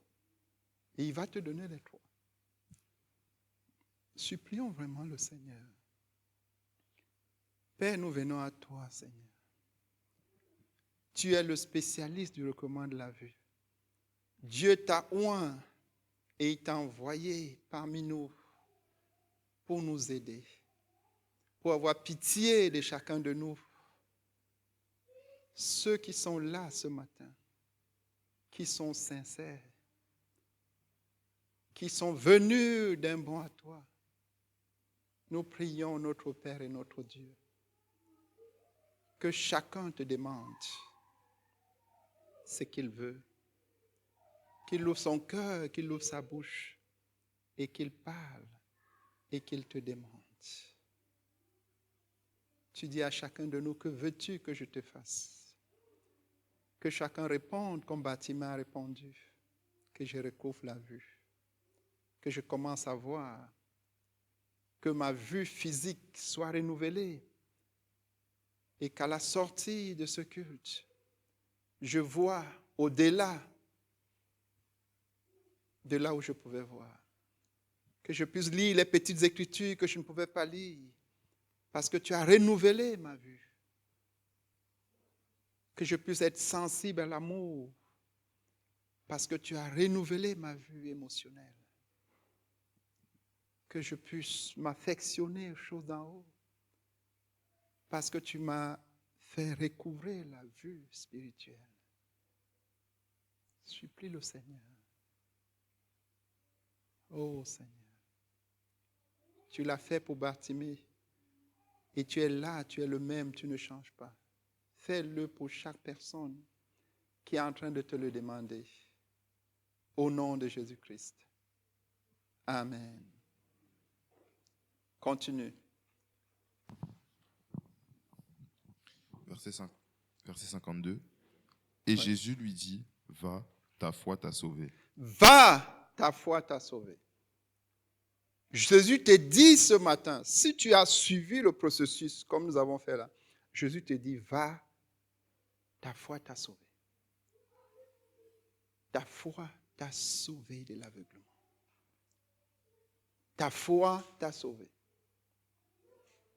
Et il va te donner les trois. Supplions vraiment le Seigneur. Père, nous venons à toi, Seigneur. Tu es le spécialiste du recouvrement de la vue. Dieu t'a oint et il t'a envoyé parmi nous pour nous aider, pour avoir pitié de chacun de nous. Ceux qui sont là ce matin, qui sont sincères, qui sont venus d'un bon à toi, nous prions notre Père et notre Dieu. Que chacun te demande ce qu'il veut, qu'il ouvre son cœur, qu'il ouvre sa bouche et qu'il parle et qu'il te demande. Tu dis à chacun de nous, que veux-tu que je te fasse? Que chacun réponde comme Bartimée a répondu, que je recouvre la vue, que je commence à voir, que ma vue physique soit renouvelée et qu'à la sortie de ce culte, je vois au-delà de là où je pouvais voir. Que je puisse lire les petites écritures que je ne pouvais pas lire parce que tu as renouvelé ma vue. Que je puisse être sensible à l'amour parce que tu as renouvelé ma vue émotionnelle. Que je puisse m'affectionner aux choses d'en haut parce que tu m'as fait recouvrer la vue spirituelle. Supplie le Seigneur. Oh Seigneur, tu l'as fait pour Bartimée et tu es là, tu es le même, tu ne changes pas. Fais-le pour chaque personne qui est en train de te le demander. Au nom de Jésus-Christ. Amen. Continue. Verset 52. Et Jésus lui dit, va, ta foi t'a sauvé. Va, ta foi t'a sauvé. Jésus te dit ce matin, si tu as suivi le processus comme nous avons fait là, Jésus te dit, va, ta foi t'a sauvé. Ta foi t'a sauvé de l'aveuglement. Ta foi t'a sauvé.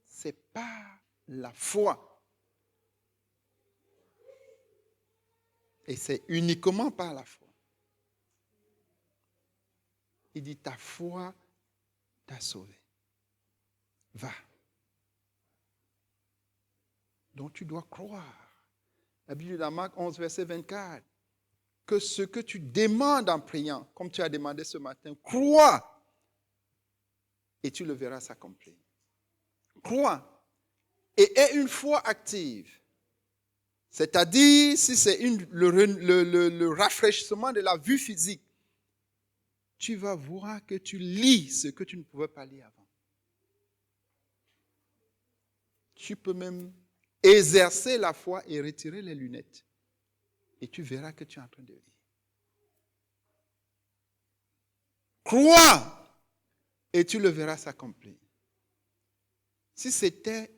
Ce n'est pas la foi. Et c'est uniquement par la foi. Il dit, ta foi t'a sauvé. Va. Donc tu dois croire. La Bible dans Marc 11, verset 24, que ce que tu demandes en priant, comme tu as demandé ce matin, crois et tu le verras s'accomplir. Crois et aie une foi active. C'est-à-dire, si c'est le rafraîchissement de la vue physique, tu vas voir que tu lis ce que tu ne pouvais pas lire avant. Tu peux même exercer la foi et retirer les lunettes. Et tu verras que tu es en train de lire. Crois et tu le verras s'accomplir. Si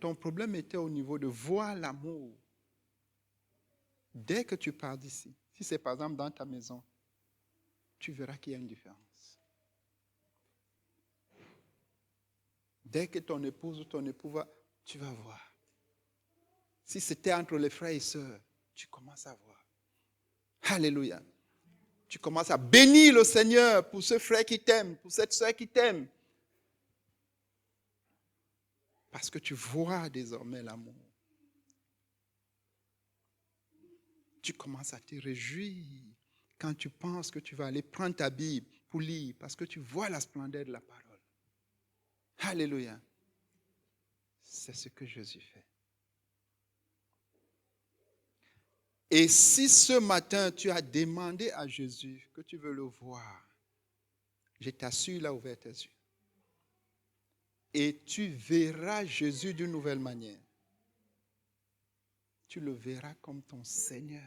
ton problème était au niveau de voir l'amour, dès que tu pars d'ici, si c'est par exemple dans ta maison, tu verras qu'il y a une différence. Dès que ton épouse ou ton époux va, tu vas voir. Si c'était entre les frères et sœurs, tu commences à voir. Alléluia. Tu commences à bénir le Seigneur pour ce frère qui t'aime, pour cette sœur qui t'aime. Parce que tu vois désormais l'amour. Tu commences à te réjouir quand tu penses que tu vas aller prendre ta Bible pour lire parce que tu vois la splendeur de la parole. Alléluia. C'est ce que Jésus fait. Et si ce matin tu as demandé à Jésus que tu veux le voir, je t'assure, il a ouvert tes yeux. Et tu verras Jésus d'une nouvelle manière. Tu le verras comme ton Seigneur,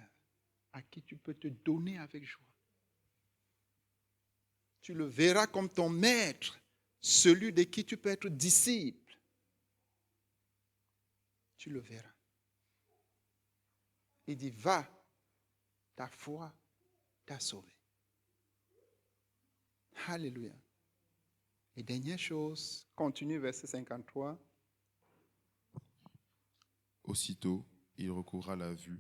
à qui tu peux te donner avec joie. Tu le verras comme ton maître, celui de qui tu peux être disciple. Tu le verras. Il dit, va, ta foi t'a sauvé. Alléluia. Et dernière chose, continue verset 53. Aussitôt, il recouvra la vue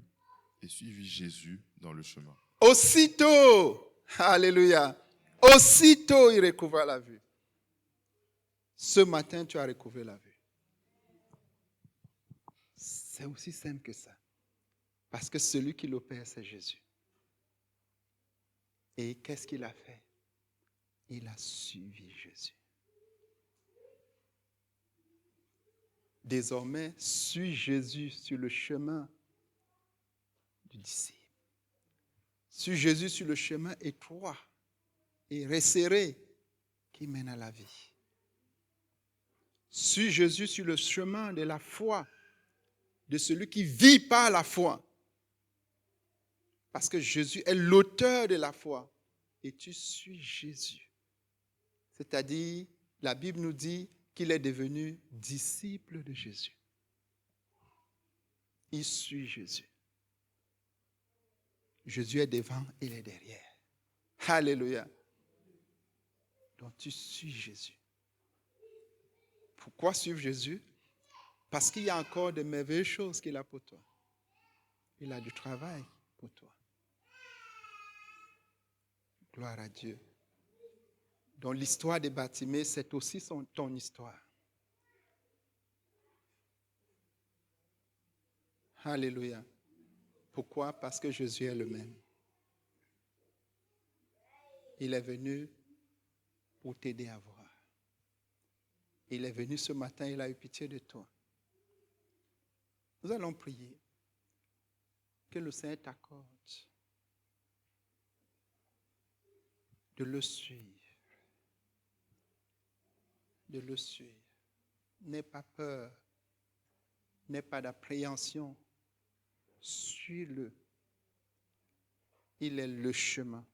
et suivit Jésus dans le chemin. Aussitôt, alléluia, aussitôt il recouvra la vue. Ce matin, tu as recouvré la vue. C'est aussi simple que ça. Parce que celui qui l'opère, c'est Jésus. Et qu'est-ce qu'il a fait? Il a suivi Jésus. Désormais, suis Jésus sur le chemin du disciple. Suis Jésus sur le chemin étroit et resserré qui mène à la vie. Suis Jésus sur le chemin de la foi de celui qui vit par la foi. Parce que Jésus est l'auteur de la foi. Et tu suis Jésus. C'est-à-dire, la Bible nous dit qu'il est devenu disciple de Jésus. Il suit Jésus. Jésus est devant, il est derrière. Alléluia. Donc tu suis Jésus. Pourquoi suivre Jésus? Parce qu'il y a encore de merveilleuses choses qu'il a pour toi. Il a du travail pour toi. Gloire à Dieu. Donc l'histoire de Bartimée, c'est aussi ton histoire. Alléluia. Pourquoi? Parce que Jésus est le même. Il est venu pour t'aider à voir. Il est venu ce matin, il a eu pitié de toi. Nous allons prier. Que le Seigneur t'accorde de le suivre. De le suivre. N'aie pas peur. N'aie pas d'appréhension. Suis-le. Il est le chemin.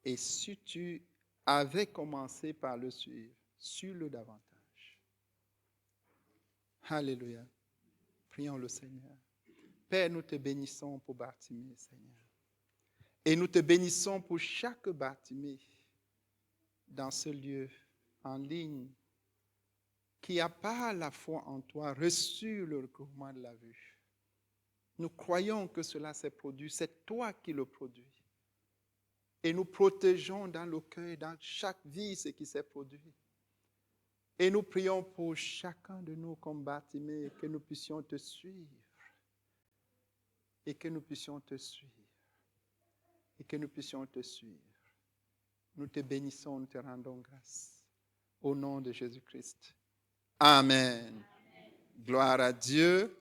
Et si tu avais commencé par le suivre, suis-le davantage. Alléluia. Prions le Seigneur. Père, nous te bénissons pour Bartimée, Seigneur. Et nous te bénissons pour chaque Bartimée dans ce lieu, en ligne, qui a par la foi en toi reçu le recouvrement de la vue. Nous croyons que cela s'est produit. C'est toi qui le produis. Et nous protégeons dans le cœur, dans chaque vie, ce qui s'est produit. Et nous prions pour chacun de nous comme Bartimée, que nous puissions te suivre. Et que nous puissions te suivre. Et que nous puissions te suivre. Nous te bénissons, nous te rendons grâce. Au nom de Jésus-Christ. Amen. Gloire à Dieu.